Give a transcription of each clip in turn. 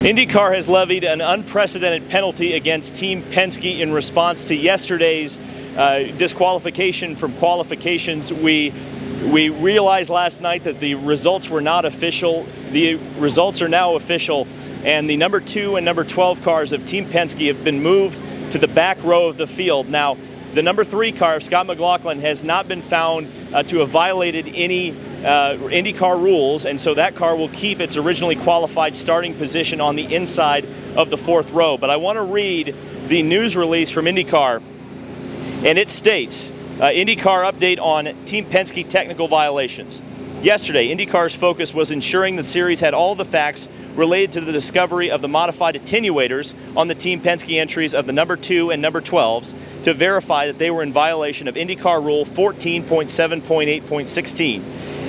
IndyCar has levied an unprecedented penalty against Team Penske in response to yesterday's disqualification from qualifications. We realized last night that the results were not official. The results are now official, and the number 2 and number 12 cars of Team Penske have been moved to the back row of the field. Now, the number 3 car, Scott McLaughlin, has not been found to have violated any IndyCar rules, and so that car will keep its originally qualified starting position on the inside of the 4th row. But I want to read the news release from IndyCar, and it states, IndyCar update on Team Penske technical violations. Yesterday, IndyCar's focus was ensuring the series had all the facts related to the discovery of the modified attenuators on the Team Penske entries of the number 2 and number 12s to verify that they were in violation of IndyCar Rule 14.7.8.16.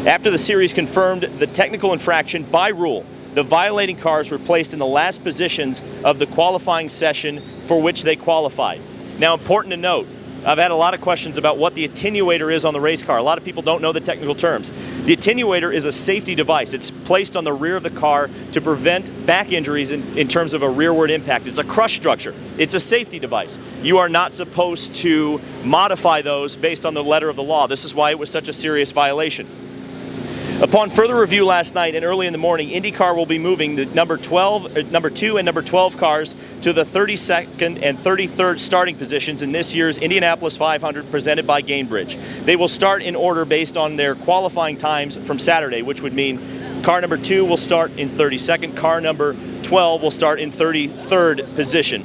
After the series confirmed the technical infraction by rule, the violating cars were placed in the last positions of the qualifying session for which they qualified. Now, important to note, I've had a lot of questions about what the attenuator is on the race car. A lot of people don't know the technical terms. The attenuator is a safety device. It's placed on the rear of the car to prevent back injuries in terms of a rearward impact. It's a crush structure. It's a safety device. You are not supposed to modify those based on the letter of the law. This is why it was such a serious violation. Upon further review last night and early in the morning, IndyCar will be moving the number 2 and number 12 cars to the 32nd and 33rd starting positions in this year's Indianapolis 500 presented by Gainbridge. They will start in order based on their qualifying times from Saturday, which would mean car number 2 will start in 32nd, car number 12 will start in 33rd position.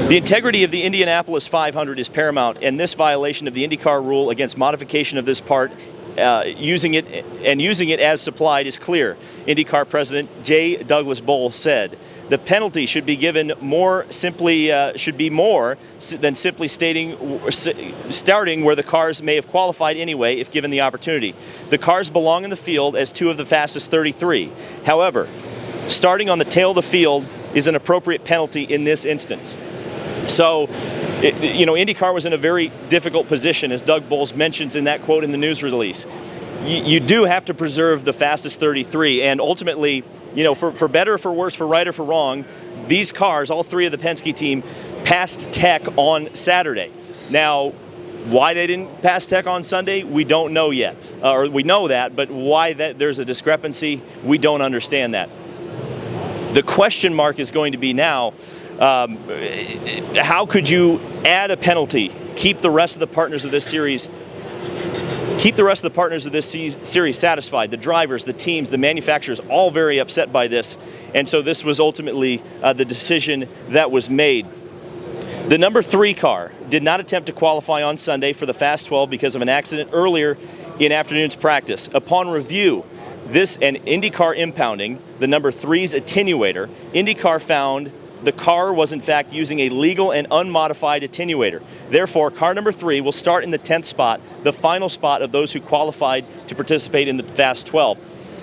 The integrity of the Indianapolis 500 is paramount, and this violation of the IndyCar rule against modification of this part using it as supplied is clear. IndyCar President J. Douglas Bowl said, "The penalty should be given more than simply starting where the cars may have qualified anyway if given the opportunity. The cars belong in the field as 2 of the fastest 33. However, starting on the tail of the field is an appropriate penalty in this instance." So, IndyCar was in a very difficult position, as Doug Bowles mentions in that quote in the news release. You do have to preserve the fastest 33, and ultimately, for better or for worse, for right or for wrong, these cars, all 3 of the Penske team, passed tech on Saturday. Now, why they didn't pass tech on Sunday, we don't know yet. Or we know that, but why there's a discrepancy, we don't understand that. The question mark is going to be now, how could you add a penalty, keep the rest of the partners of this series satisfied? The drivers, the teams, the manufacturers, all very upset by this, and so this was ultimately the decision that was made. The number 3 car did not attempt to qualify on Sunday for the Fast 12 because of an accident earlier in afternoon's practice. Upon review, this and IndyCar impounding the number 3's attenuator, IndyCar found the car was in fact using a legal and unmodified attenuator. Therefore, car number 3 will start in the 10th spot, the final spot of those who qualified to participate in the Fast 12.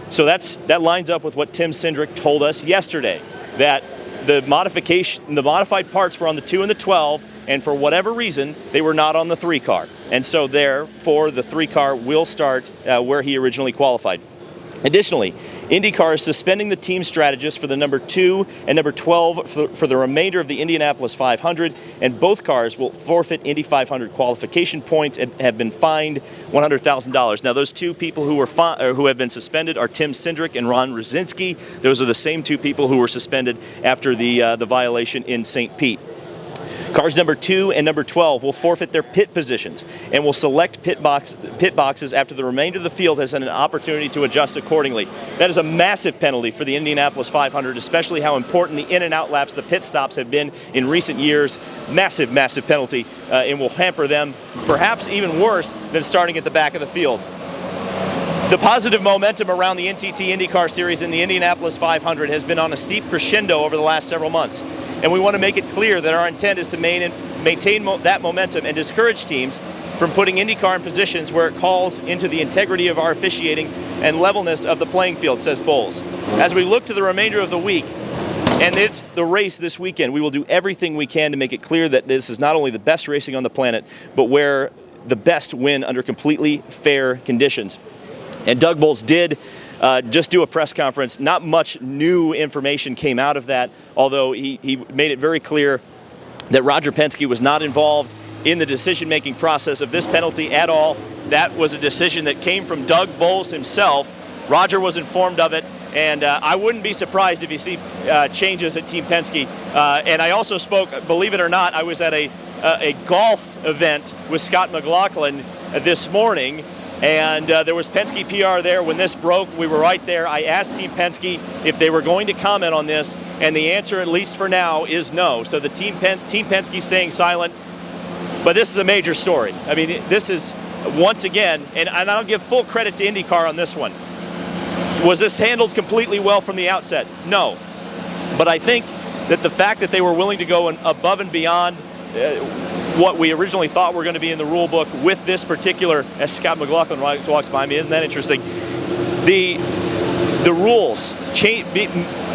So that lines up with what Tim Cindric told us yesterday, that the modified parts were on the 2 and the 12, and for whatever reason, they were not on the 3 car. And so therefore, the 3 car will start where he originally qualified. Additionally, IndyCar is suspending the team strategist for the number 2 and number 12 for the remainder of the Indianapolis 500, and both cars will forfeit Indy 500 qualification points and have been fined $100,000. Now, those 2 people who have been suspended are Tim Cindric and Ron Rosinski. Those are the same 2 people who were suspended after the violation in St. Pete. Cars number 2 and number 12 will forfeit their pit positions and will select pit boxes after the remainder of the field has had an opportunity to adjust accordingly. That is a massive penalty for the Indianapolis 500, especially how important the in and out laps, the pit stops have been in recent years. Massive, massive penalty, and will hamper them perhaps even worse than starting at the back of the field. The positive momentum around the NTT IndyCar Series in the Indianapolis 500 has been on a steep crescendo over the last several months, and we want to make it clear that our intent is to maintain that momentum and discourage teams from putting IndyCar in positions where it calls into the integrity of our officiating and levelness of the playing field, says Bowles. As we look to the remainder of the week, and it's the race this weekend, we will do everything we can to make it clear that this is not only the best racing on the planet, but where the best win under completely fair conditions. And Doug Bowles did just do a press conference. Not much new information came out of that, although he made it very clear that Roger Penske was not involved in the decision-making process of this penalty at all. That was a decision that came from Doug Bowles himself. Roger was informed of it, and I wouldn't be surprised if you see changes at Team Penske. And I also spoke, believe it or not, I was at a golf event with Scott McLaughlin this morning, and there was Penske PR there when this broke. We were right there. I asked Team Penske if they were going to comment on this, and the answer, at least for now, is no. So the Team Penske staying silent, but this is a major story. I mean, this is, once again, and I'll give full credit to IndyCar on this one. Was this handled completely well from the outset? No. But I think that the fact that they were willing to go above and beyond what we originally thought were going to be in the rule book with this particular, as Scott McLaughlin walks by me, isn't that interesting? The rules,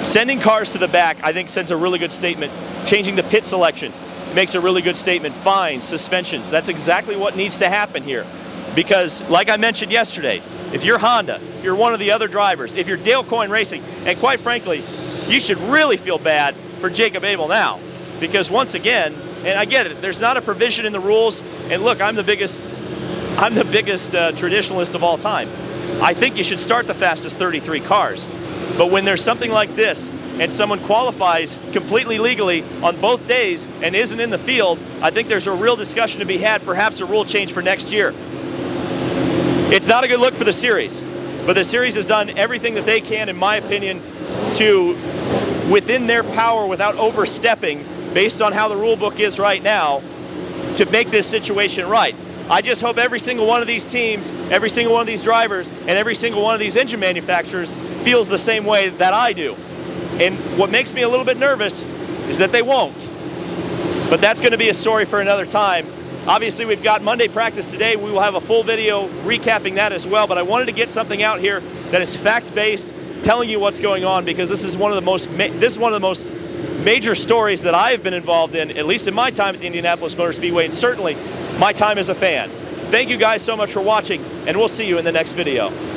sending cars to the back, I think sends a really good statement. Changing the pit selection makes a really good statement. Fines, suspensions, that's exactly what needs to happen here. Because, like I mentioned yesterday, if you're Honda, if you're one of the other drivers, if you're Dale Coyne Racing, and quite frankly, you should really feel bad for Jacob Abel now. Because once again, and I get it, there's not a provision in the rules, and look, I'm the biggest traditionalist of all time. I think you should start the fastest 33 cars. But when there's something like this, and someone qualifies completely legally on both days and isn't in the field, I think there's a real discussion to be had, perhaps a rule change for next year. It's not a good look for the series, but the series has done everything that they can, in my opinion, to, within their power, without overstepping, based on how the rule book is right now, to make this situation right. I just hope every single one of these teams, every single one of these drivers, and every single one of these engine manufacturers feels the same way that I do. And what makes me a little bit nervous is that they won't. But that's going to be a story for another time. Obviously, we've got Monday practice today. We will have a full video recapping that as well. But I wanted to get something out here that is fact-based, telling you what's going on, because this is one of the most major stories that I've been involved in, at least in my time at the Indianapolis Motor Speedway, and certainly my time as a fan. Thank you guys so much for watching, and we'll see you in the next video.